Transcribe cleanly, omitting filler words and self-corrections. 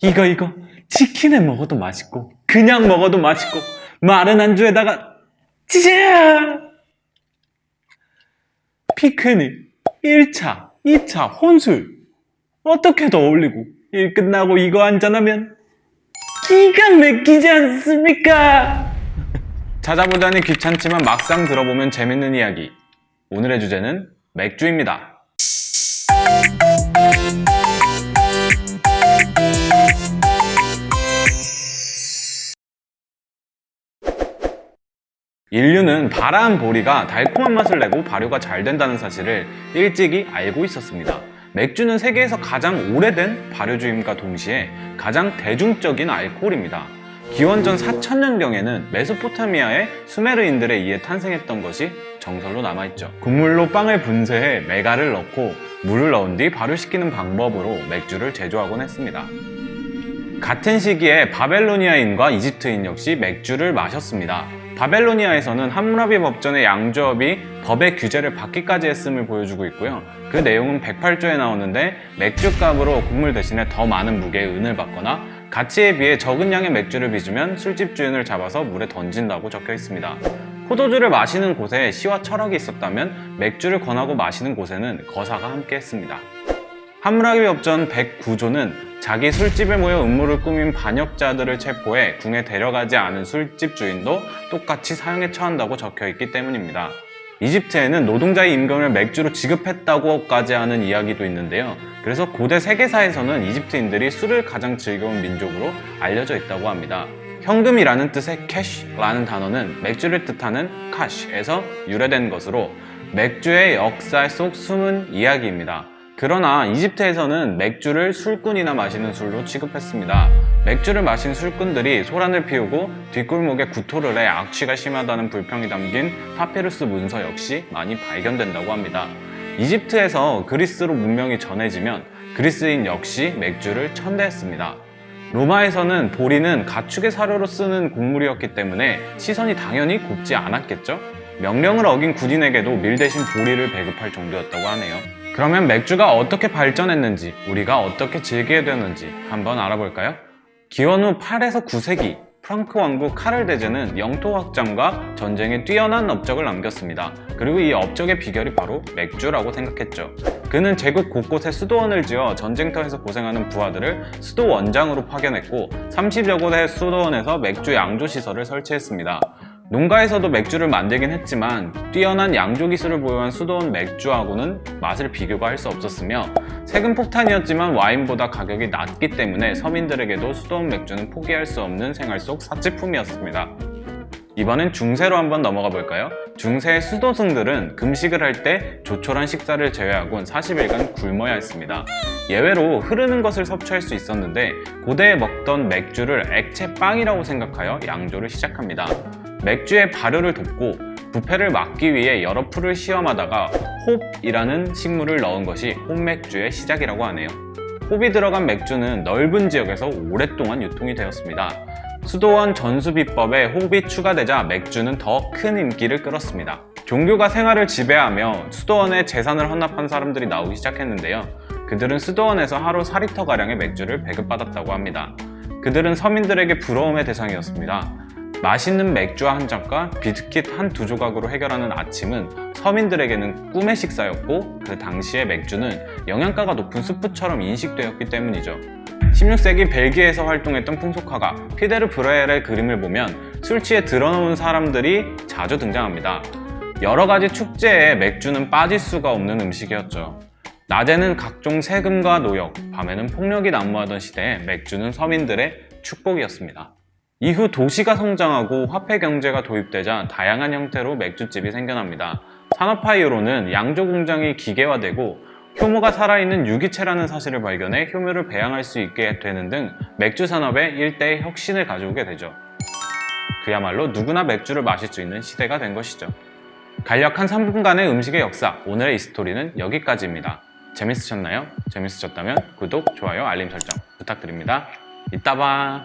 이거 치킨에 먹어도 맛있고 그냥 먹어도 맛있고 마른 안주에다가 찌자! 피크닉, 1차, 2차, 혼술 어떻게 더 어울리고 일 끝나고 이거 한잔하면 기가 막히지 않습니까? 찾아보자니 귀찮지만 막상 들어보면 재밌는 이야기. 오늘의 주제는 맥주입니다. 인류는 발아한 보리가 달콤한 맛을 내고 발효가 잘 된다는 사실을 일찍이 알고 있었습니다. 맥주는 세계에서 가장 오래된 발효주임과 동시에 가장 대중적인 알코올입니다. 기원전 4000년경에는 메소포타미아의 수메르인들에 의해 탄생했던 것이 정설로 남아있죠. 국물로 빵을 분쇄해 메가를 넣고 물을 넣은 뒤 발효시키는 방법으로 맥주를 제조하곤 했습니다. 같은 시기에 바벨로니아인과 이집트인 역시 맥주를 마셨습니다. 바벨로니아에서는 함무라비 법전의 양조업이 법의 규제를 받기까지 했음을 보여주고 있고요. 그 내용은 108조에 나오는데 맥주값으로 곡물 대신에 더 많은 무게의 은을 받거나 가치에 비해 적은 양의 맥주를 빚으면 술집 주인을 잡아서 물에 던진다고 적혀 있습니다. 포도주를 마시는 곳에 시와 철학이 있었다면 맥주를 권하고 마시는 곳에는 거사가 함께 했습니다. 함무라비 법전 109조는 자기 술집에 모여 음모를 꾸민 반역자들을 체포해 궁에 데려가지 않은 술집 주인도 똑같이 사형에 처한다고 적혀있기 때문입니다. 이집트에는 노동자의 임금을 맥주로 지급했다고까지 하는 이야기도 있는데요. 그래서 고대 세계사에서는 이집트인들이 술을 가장 즐겨온 민족으로 알려져 있다고 합니다. 현금이라는 뜻의 캐시라는 단어는 맥주를 뜻하는 카시에서 유래된 것으로 맥주의 역사 속 숨은 이야기입니다. 그러나 이집트에서는 맥주를 술꾼이나 마시는 술로 취급했습니다. 맥주를 마신 술꾼들이 소란을 피우고 뒷골목에 구토를 해 악취가 심하다는 불평이 담긴 파피루스 문서 역시 많이 발견된다고 합니다. 이집트에서 그리스로 문명이 전해지면 그리스인 역시 맥주를 천대했습니다. 로마에서는 보리는 가축의 사료로 쓰는 곡물이었기 때문에 시선이 당연히 곱지 않았겠죠? 명령을 어긴 군인에게도 밀 대신 보리를 배급할 정도였다고 하네요. 그러면 맥주가 어떻게 발전했는지, 우리가 어떻게 즐기게 되었는지 한번 알아볼까요? 기원 후 8에서 9세기 프랑크 왕국 카를 대제는 영토 확장과 전쟁에 뛰어난 업적을 남겼습니다. 그리고 이 업적의 비결이 바로 맥주라고 생각했죠. 그는 제국 곳곳에 수도원을 지어 전쟁터에서 고생하는 부하들을 수도원장으로 파견했고 30여 곳의 수도원에서 맥주 양조 시설을 설치했습니다. 농가에서도 맥주를 만들긴 했지만 뛰어난 양조 기술을 보유한 수도원 맥주하고는 맛을 비교가 할 수 없었으며 세금 폭탄이었지만 와인보다 가격이 낮기 때문에 서민들에게도 수도원 맥주는 포기할 수 없는 생활 속 사치품이었습니다. 이번엔 중세로 한번 넘어가 볼까요? 중세의 수도승들은 금식을 할 때 조촐한 식사를 제외하곤 40일간 굶어야 했습니다. 예외로 흐르는 것을 섭취할 수 있었는데 고대에 먹던 맥주를 액체빵이라고 생각하여 양조를 시작합니다. 맥주의 발효를 돕고 부패를 막기 위해 여러 풀을 시험하다가 홉이라는 식물을 넣은 것이 홉맥주의 시작이라고 하네요. 홉이 들어간 맥주는 넓은 지역에서 오랫동안 유통이 되었습니다. 수도원 전수비법에 홉이 추가되자 맥주는 더 큰 인기를 끌었습니다. 종교가 생활을 지배하며 수도원에 재산을 헌납한 사람들이 나오기 시작했는데요. 그들은 수도원에서 하루 4리터가량의 맥주를 배급받았다고 합니다. 그들은 서민들에게 부러움의 대상이었습니다. 맛있는 맥주 한 잔과 비스킷 한두 조각으로 해결하는 아침은 서민들에게는 꿈의 식사였고 그 당시의 맥주는 영양가가 높은 수프처럼 인식되었기 때문이죠. 16세기 벨기에에서 활동했던 풍속화가 피데르 브레헬의 그림을 보면 술 취해 드러놓은 사람들이 자주 등장합니다. 여러 가지 축제에 맥주는 빠질 수가 없는 음식이었죠. 낮에는 각종 세금과 노역, 밤에는 폭력이 난무하던 시대에 맥주는 서민들의 축복이었습니다. 이후 도시가 성장하고 화폐 경제가 도입되자 다양한 형태로 맥주집이 생겨납니다. 산업화 이후로는 양조 공장이 기계화되고 효모가 살아있는 유기체라는 사실을 발견해 효모를 배양할 수 있게 되는 등 맥주 산업에 일대의 혁신을 가져오게 되죠. 그야말로 누구나 맥주를 마실 수 있는 시대가 된 것이죠. 간략한 3분간의 음식의 역사, 오늘의 이 스토리는 여기까지입니다. 재밌으셨나요? 재밌으셨다면 구독, 좋아요, 알림 설정 부탁드립니다. 이따 봐!